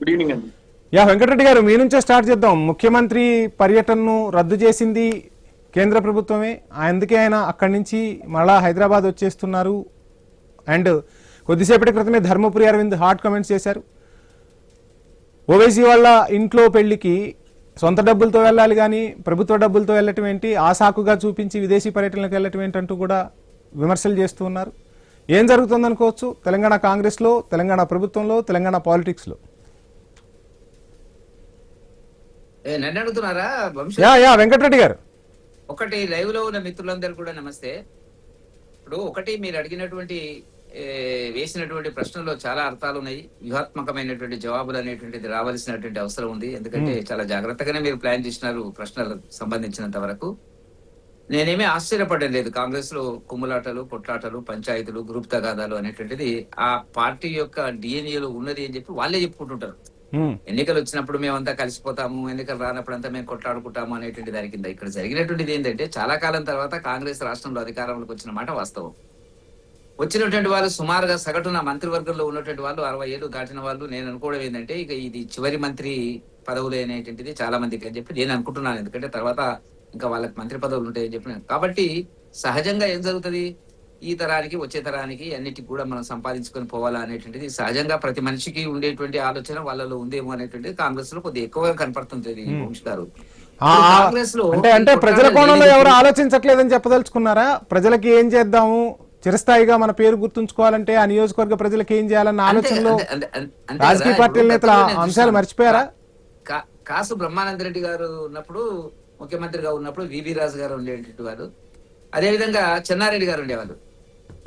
Good evening అండి. వెంకటరెడ్డి గారు, మీ నుంచే స్టార్ట్ చేద్దాం. ముఖ్యమంత్రి పర్యటనను రద్దు చేసింది కేంద్ర ప్రభుత్వమే. అందుకే ఆయన అక్కడి నుంచి మళ్ళా హైదరాబాద్ వచ్చేస్తున్నారు. అండ్ కొద్దిసేపటి క్రితమే ధర్మపురి అరవింద్ హాట్ కామెంట్స్ చేశారు. ఓవైసీ వాళ్ళ ఇంట్లో పెళ్లికి సొంత డబ్బులతో వెళ్ళాలి కానీ ప్రభుత్వ డబ్బులతో వెళ్ళటం ఏంటి, ఆ సాకుగా చూపించి విదేశీ పర్యటనలకు వెళ్ళటం ఏంటంటూ కూడా విమర్శలు చేస్తూ ఉన్నారు. ఏం జరుగుతుందనుకోవచ్చు తెలంగాణ కాంగ్రెస్లో, తెలంగాణ ప్రభుత్వంలో, తెలంగాణ పాలిటిక్స్లో? నన్ను అడుగుతున్నారా? వెంకటరెడ్డి గారు, ఒకటి లైవ్ లో ఉన్న మిత్రులందరూ కూడా నమస్తే. ఇప్పుడు ఒకటి మీరు అడిగినటువంటి వేసినటువంటి ప్రశ్నలో చాలా అర్థాలు ఉన్నాయి. వ్యూహాత్మకమైనటువంటి జవాబులు అనేటువంటిది రావాల్సినటువంటి అవసరం ఉంది. ఎందుకంటే చాలా జాగ్రత్తగానే మీరు ప్లాన్ చేసినారు ప్రశ్నలకు సంబంధించినంత వరకు. నేనేమీ ఆశ్చర్యపడడం లేదు. కాంగ్రెస్ లో కుమ్ములాటలు, కొట్లాటలు, పంచాయతీలు, గ్రూప్ తగాదాలు అనేటువంటిది ఆ పార్టీ యొక్క డిఎన్ఏలో ఉన్నది అని చెప్పి వాళ్ళే చెప్పుకుంటుంటారు. ఎన్నికలు వచ్చినప్పుడు మేమంతా కలిసిపోతాము, ఎన్నికలు రానప్పుడు అంతా మేము కొట్లాడుకుంటాము అనేటువంటి దాని కింద ఇక్కడ జరిగినటువంటిది ఏంటంటే, చాలా కాలం తర్వాత కాంగ్రెస్ రాష్ట్రంలో అధికారంలోకి వచ్చిన మాట వాస్తవం. వచ్చినటువంటి వాళ్ళు సుమారుగా సగటున మంత్రివర్గంలో ఉన్నటువంటి వాళ్ళు 60 ఏళ్ళు దాటిన వాళ్ళు. నేను అనుకోవడం ఏంటంటే, ఇక ఇది చివరి మంత్రి పదవులు అనేటువంటిది చాలా మందికి అని చెప్పి నేను అనుకుంటున్నాను. ఎందుకంటే తర్వాత ఇంకా వాళ్ళకి మంత్రి పదవులు ఉంటాయని చెప్పి. కాబట్టి సహజంగా ఏం జరుగుతుంది, ఈ తరానికి వచ్చే తరానికి అన్నిటికి కూడా మనం సంపాదించుకొని పోవాలా అనేటువంటిది సహజంగా ప్రతి మనిషికి ఉండేటువంటి ఆలోచన వాళ్ళలో ఉందేమో అనేటువంటిది కాంగ్రెస్ లో కొద్దిగా ఎక్కువగా కనపడుతుంది. వంశీ గారు, కాంగ్రెస్ లో అంటే ప్రజల కోణంలో ఎవరు ఆలోచించట్లేదని చెప్పదలుచుకున్నారా? ప్రజలకి ఏం చేద్దాము, చిరస్థాయిగా మన పేరు గుర్తుంచుకోవాలంటే ఆ నియోజకవర్గ ప్రజలకు ఏం చేయాలన్న ఆలోచనలో రాజకీయ పార్టీల నేతల అంశాలు మర్చిపోయారా? కాసు బ్రహ్మానంద రెడ్డి గారు ఉన్నప్పుడు, ముఖ్యమంత్రిగా ఉన్నప్పుడు విబి రాజు గారు ఉండేటువంటి వారు, అదేవిధంగా చెన్నారెడ్డి గారు ఉండేవాళ్ళు.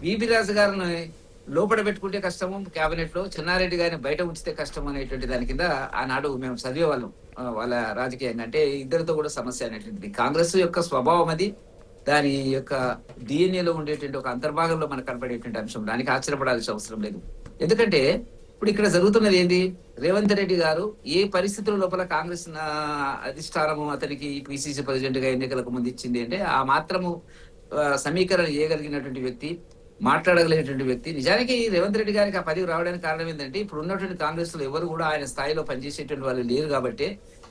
విబి రాజు గారిని లోపల పెట్టుకుంటే కష్టము కేబినెట్ లో, చెన్నారెడ్డి గారిని బయట ఉంచితే కష్టం అనేటువంటి దాని కింద ఆనాడు మేము చదివేవాళ్ళం. వాళ్ళ రాజకీయంగా అంటే ఇద్దరితో కూడా సమస్య అనేటువంటిది. కాంగ్రెస్ యొక్క స్వభావం అది, దాని యొక్క డిఎన్ఏలో ఉండేటువంటి ఒక అంతర్భాగంలో మనకు కనపడేటువంటి అంశం. దానికి ఆశ్చర్యపడాల్సిన అవసరం లేదు. ఎందుకంటే ఇప్పుడు ఇక్కడ జరుగుతున్నది ఏంది, రేవంత్ రెడ్డి గారు ఏ పరిస్థితుల లోపల కాంగ్రెస్ అధిష్టానము అతనికి పిసిసి ప్రెసిడెంట్ గా ఎన్నికలకు ముందు ఇచ్చింది అంటే, ఆ మాత్రము సమీకరణ చేయగలిగినటువంటి వ్యక్తి, మాట్లాడగలిగినటువంటి వ్యక్తి. నిజానికి రేవంత్ రెడ్డి గారికి ఆ పదవి రావడానికి కారణం ఏంటంటే, ఇప్పుడు ఉన్నటువంటి కాంగ్రెస్ లో ఎవరు కూడా ఆయన స్థాయిలో పనిచేసేటువంటి వాళ్ళు లేరు కాబట్టి,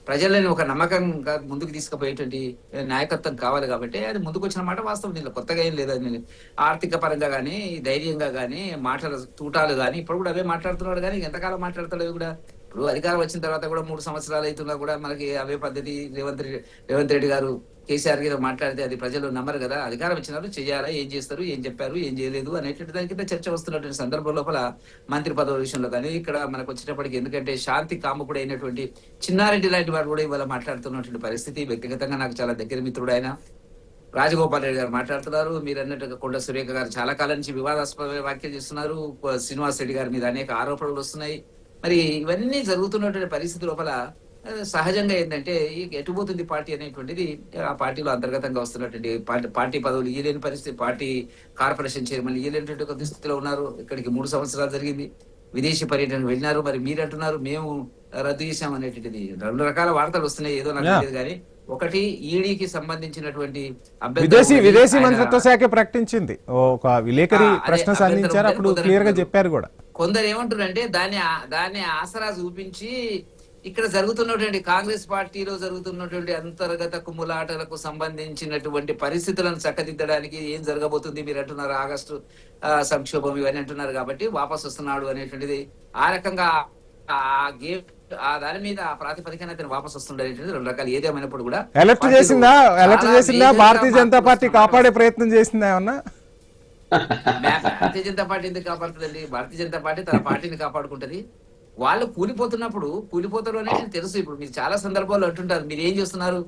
ప్రజలని ఒక నమ్మకంగా ముందుకు తీసుకుపోయేటువంటి నాయకత్వం కావాలి కాబట్టి అది ముందుకు వచ్చిన మాట వాస్తవం. దీనిలో కొత్తగా ఏం లేదని, ఆర్థిక పరంగా కానీ, ధైర్యంగా కానీ, మాటల తూటాలు కానీ ఇప్పుడు కూడా అవే మాట్లాడుతున్నాడు. కానీ ఎంతకాలం మాట్లాడతాడు కూడా. ఇప్పుడు అధికారం వచ్చిన తర్వాత కూడా 3 సంవత్సరాలు అవుతున్నా కూడా మనకి అవే పద్ధతి. రేవంత్ రెడ్డి గారు కేసీఆర్ గారు మాట్లాడితే అది ప్రజలు నమ్మరు కదా. అధికారం ఇచ్చినారు, చేయాలా, ఏం చేస్తారు, ఏం చెప్పారు, ఏం చేయలేదు అనేటువంటి దాని కింద చర్చ వస్తున్నటువంటి సందర్భం లోపల మంత్రి పదవుల విషయంలో కానీ ఇక్కడ మనకు వచ్చేటప్పటికి, ఎందుకంటే శాంతి కాముకుడు అయినటువంటి చిన్నారెడ్డి లాంటి వారు కూడా ఇవాళ మాట్లాడుతున్నటువంటి పరిస్థితి. వ్యక్తిగతంగా నాకు చాలా దగ్గర మిత్రుడు ఆయన. రాజగోపాల్ రెడ్డి గారు మాట్లాడుతున్నారు. మీరు అన్నట్టుగా కొండ సురేఖ గారు చాలా కాలం నుంచి వివాదాస్పద వ్యాఖ్యలు చేస్తున్నారు. శ్రీనివాస్ రెడ్డి గారి మీద అనేక ఆరోపణలు వస్తున్నాయి. మరి ఇవన్నీ జరుగుతున్నటువంటి పరిస్థితి లోపల సహజంగా ఏంటంటే, ఎటుపోతుంది పార్టీ అనేటువంటిది ఆ పార్టీలో అంతర్గతంగా వస్తున్నటువంటి పార్టీ పదవులు ఇయ్యలేని పరిస్థితి, పార్టీ కార్పొరేషన్ చైర్మన్ ఇయ్యలేనటువంటి ఒక స్థితిలో ఉన్నారు. ఇక్కడికి 3 సంవత్సరాలు జరిగింది. విదేశీ పర్యటనకు వెళ్ళినారు. మరి మీరు అంటున్నారు మేము రద్దు చేశాం అనేటువంటిది. 2 రకాల వార్తలు వస్తున్నాయి. ఏదో నాకు తెలియదు కానీ, ఒకటి ఈడీకి సంబంధించినటువంటి విదేశీ మంత్రిత్వ శాఖ ప్రకటించింది, ఒక విలేకరి ప్రశ్న సంధించారు, అప్పుడు క్లియర్ గా చెప్పారు కూడా. కొందరు ఏమంటారంటే దాన్ని ఆసరా చూపించి ఇక్కడ జరుగుతున్నటువంటి కాంగ్రెస్ పార్టీలో జరుగుతున్నటువంటి అంతర్గత కుమ్ములాటలకు సంబంధించినటువంటి పరిస్థితులను చక్కదిద్దడానికి ఏం జరగబోతుంది మీరు అంటున్నారు, ఆగస్టు సంక్షోభం ఇవన్నీ అంటున్నారు కాబట్టి వాపసు వస్తున్నాడు అనేటువంటిది. ఆ రకంగా ఆ గేమ్ దాని మీద ఆ ప్రాతిపదికన అతను వాపసు వస్తుండే 2 రకాలు. ఏదేమైనప్పుడు కూడా ఎలక్ట్ చేసిందా భారతీయ జనతా పార్టీ కాపాడే ప్రయత్నం చేసిందా ఏమన్నా? భారతీయ జనతా పార్టీ ఎందుకు కాపాడుతుందండి? భారతీయ జనతా పార్టీ తన పార్టీని కాపాడుకుంటది. వాళ్ళు కూలిపోతారు అనేది తెలుసు. ఇప్పుడు మీరు చాలా సందర్భాల్లో అంటుంటారు, మీరు ఏం చేస్తున్నారు,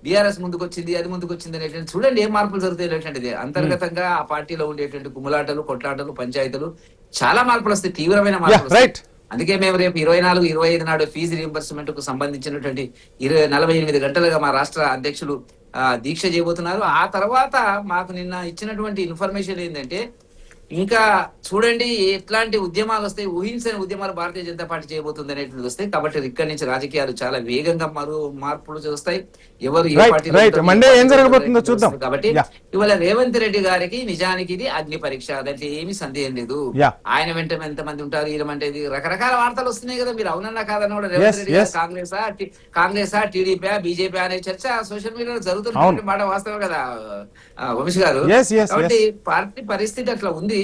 బీఆర్ఎస్ ముందుకు వచ్చింది, అది ముందుకు వచ్చింది అనేటువంటి. చూడండి ఏం మార్పులు జరుగుతాయి అనేటువంటిది. అంతర్గతంగా ఆ పార్టీలో ఉండేటువంటి కుమ్ములాటలు, కొట్లాటలు, పంచాయతీలు చాలా మార్పులు వస్తాయి, తీవ్రమైన మార్పులు. అందుకే మేము రేపు 24, 25 నాడు ఫీజు రీయింబర్స్మెంట్ కు సంబంధించినటువంటి 48 గంటలుగా మా రాష్ట్ర అధ్యక్షులు దీక్ష చేయబోతున్నారు. ఆ తర్వాత మాకు నిన్న ఇచ్చినటువంటి ఇన్ఫర్మేషన్ ఏంటంటే, ఇంకా చూడండి ఎట్లాంటి ఉద్యమాలు వస్తాయి, ఊహించని ఉద్యమాలు భారతీయ జనతా పార్టీ చేయబోతుంది అనేటువంటిది వస్తాయి. కాబట్టి ఇక్కడి నుంచి రాజకీయాలు చాలా వేగంగా మార్పులు వస్తాయి. ఎవరు ఏ Right, పార్టీలో right. ఉంటారో, మండే ఏ ఏం పార్టీలో జరగబోతుందో ఉంటారో చూద్దాం. వస్తుంది. కాబట్టి Yeah. ఇవాళ రేవంత్ రెడ్డి గారికి నిజానికి ఇది అగ్ని పరీక్ష, దాంట్లో ఏమీ సందేహం లేదు. Yeah. ఆయన వెంట ఎంతమంది ఉంటారు, ఈయనమంటే ఇది రకరకాల వార్తలు వస్తున్నాయి కదా. మీరు అవునన్నా కాదన్నా కూడా Yes, రేవంత్ రెడ్డి గారు yes. కాంగ్రెసా టీడీపీ బీజేపీ అనే చర్చ సోషల్ మీడియాలో అవును. జరుగుతున్న మాట వాస్తవం కదా వంశీ గారు. Yes, yes, కాబట్టి పార్టీ పరిస్థితి అట్లా ఉంది.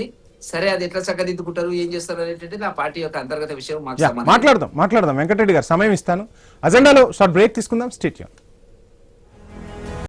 సరే, అది ఎట్లా చక్కదిద్దుకుంటారు, ఏం చేస్తారు అనేటువంటిది ఆ పార్టీ యొక్క అంతర్గత విషయం. మాకు మాట్లాడదాం వెంకటరెడ్డి గారు, సమయం ఇస్తాను. అజెండాలో షార్ట్ బ్రేక్ తీసుకుందాం. స్టేట్